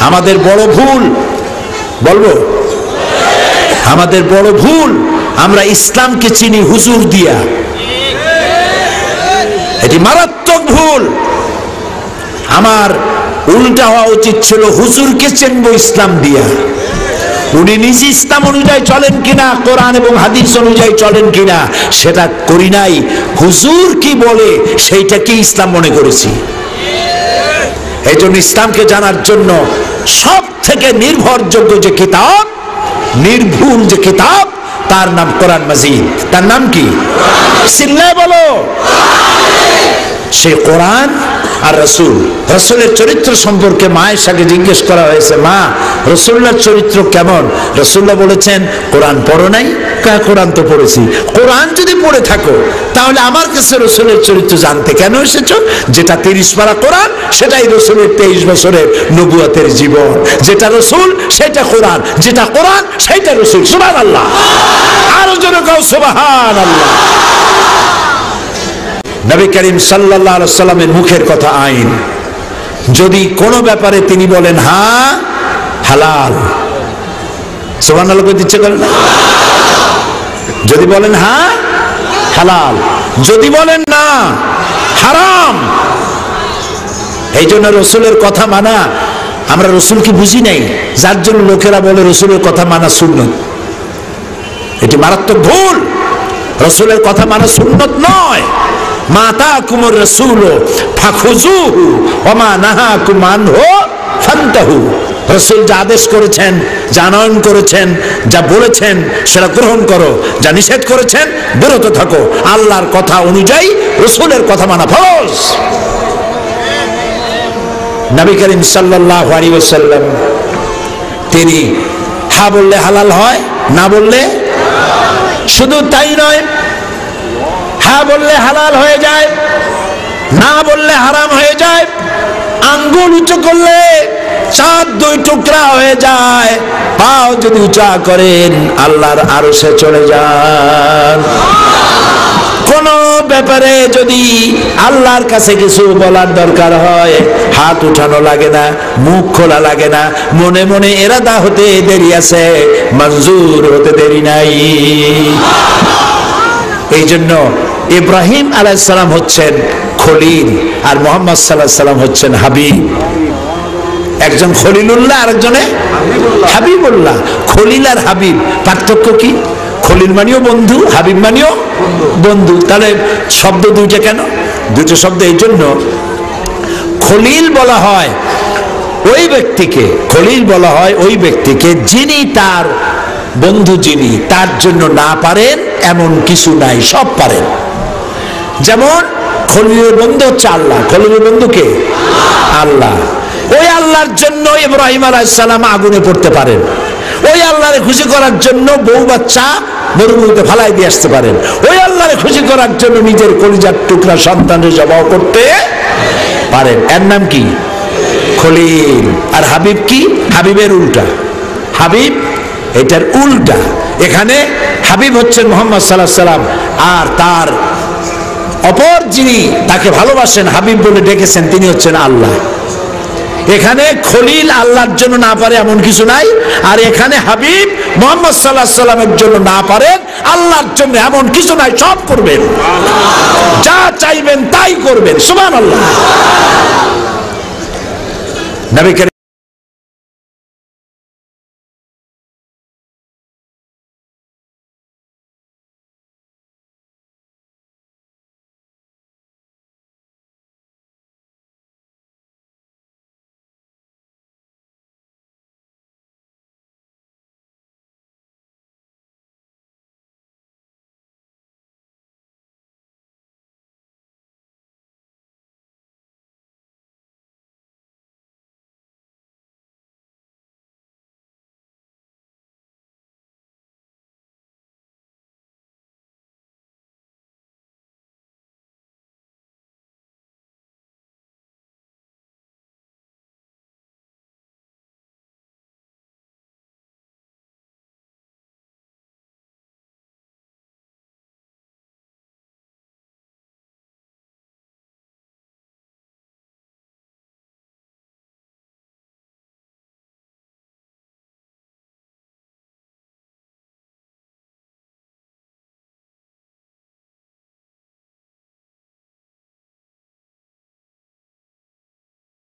আমাদের বড় ভুল, বলবো আমাদের বড় ভুল, আমরা ইসলামকে চিনি হুজুর দিয়া। এটি মারাত্মক ভুল। আমার উল্টা হওয়া উচিত ছিল, হুজুরকে চিনবো ইসলাম দিয়া। উনি নিজে ইসলাম অনুযায়ী চলেন কিনা, কোরআন এবং হাদিস অনুযায়ী চলেন কিনা সেটা করি নাই, হুজুর কি বলে সেইটাকে ইসলাম মনে করেছি। এই জন্য ইসলামকে জানার জন্য সব থেকে নির্ভরযোগ্য যে কিতাব, নির্ভুল যে কিতাব, তার নাম কোরআন মাজিদ। তার নাম কি? চিল্লায় বলো। সেই কোরআন আর রসুল, রসুলের চরিত্র সম্পর্কে মায়ের সাথে জিজ্ঞেস করা হয়েছে, মা রসুল্লাহর চরিত্র কেমন? রসুল্লাহ বলেছেন, কোরআন পড়ো নাই? কোরআন তো পড়েছি। কোরআন যদি পড়ে থাকো তাহলে আমার কাছে রসুলের চরিত্র জানতে কেন এসেছো? যেটা 30 পারা কোরআন সেটাই রসুলের 23 বছরের নবুয়তের জীবন। যেটা রসুল সেটা কোরআন, যেটা কোরআন সেটা রসুল। সুবহানাল্লাহ। আরো জোরে কও সুবহানাল্লাহ। নবী করিম সাল্লাল্লাহু আলাইহি সাল্লামের মুখের কথা আইন। যদি কোনো ব্যাপারে তিনি বলেন হ্যাঁ হালাল, সুবহানাল্লাহ কই দিচ্ছে করেন। যদি বলেন হ্যাঁ হালাল, যদি বলেন না হারাম। এই জন্য রসুলের কথা মানা, আমরা রসুলকে বুঝি নাই, যার জন্য লোকেরা বলে রসুলের কথা মানা সুন্নত। এটি মারাত্মক ভুল। রসুলের কথা মানা সুন্নত নয়। মা আতাকুমুর রাসূল ফাখুযুহু ওয়া মা নাহাকুম আনহু ফান্তাহু। রসুল যা আদেশ করেছেন, যা আনয়ন করেছেন, যা বলেছেন সেটা গ্রহণ করো, যা নিষেধ করেছেন বিরত থাকো। আল্লাহর কথা অনুযায়ী রসুলের কথা মানা ফরজ। নবী করিম সাল্লাল্লাহু আলাইহি ওয়াসাল্লাম তিনি হ্যাঁ বললে হালাল হয়, না বললে, শুধু তাই নয়, হ্যাঁ বললে হালাল হয়ে যায়, না বললে হারাম হয়ে যায়। আঙ্গুল উঁচু করলে চাঁদ 2 টুকরা হয়ে যায়। পাও যদি উঁচা করেন আল্লাহর আরশে চলে যান। কোন ব্যাপারে যদি আল্লাহর কাছে কিছু বলার দরকার হয়, হাত উঠানো লাগে না, মুখ খোলা লাগে না, মনে মনে ইরাদা হতে দেরি আছে, মঞ্জুর হতে দেরি নাই। এই জন্য ইব্রাহিম আলাইহিস সালাম হচ্ছেন খলিল, আর মুহাম্মদ সাল্লাল্লাহু আলাইহি সাল্লাম হচ্ছেন হাবিব। একজন খলিলুল্লাহ, আরেকজনে হাবিবুল্লাহ। খলিল আর হাবিব পার্থক্য কি? খলিল মানেও বন্ধু, হাবিব মানেও বন্ধু। তাহলে শব্দ দুইটা কেন? দুটো শব্দ এই জন্য, খলিল বলা হয় ওই ব্যক্তিকে, খলিল বলা হয় ওই ব্যক্তিকে যিনি তার বন্ধু, যিনি তার জন্য না পারেন এমন কিছু নাই, সব পারেন। যেমন খলিলের বন্ধু হচ্ছে আল্লাহ। খলিলের বন্ধুকে আল্লাহ। ওই আল্লাহর জন্য ইব্রাহিম আলাইহিস সালাম আগুনে পড়তে পারেন। ওই আল্লাহরে খুশি করার জন্য বউ বাচ্চা মরুভূমিতে ফালাই দিয়ে আসতে পারেন। ওই আল্লাহরে খুশি করার জন্য নিজের কলিজার টুকরা সন্তানের জবাহ করতে পারেন। এর নাম কি? খলিল। আর হাবিব কি? হাবিবের উল্টা। হাবিব এটার উল্টা। এখানে হাবিব হচ্ছেন মুহাম্মদ সাল্লাল্লাহু আলাইহি সাল্লাম, আর তার অপর যিনি তাকে ভালোবাসেন, হাবিব বলে ডেকেছেন, তিনি হচ্ছেন আল্লাহ। এখানে খলিল আল্লাহর জন্য না পারে এমন কিছু নাই, আর এখানে হাবিব মুহাম্মদ সাল্লাল্লাহু আলাইহি সাল্লামের জন্য না পারেন, আল্লাহর জন্য এমন কিছু নাই, সব করবেন, যা চাইবেন তাই করবেন। সুবহানাল্লাহ। নবী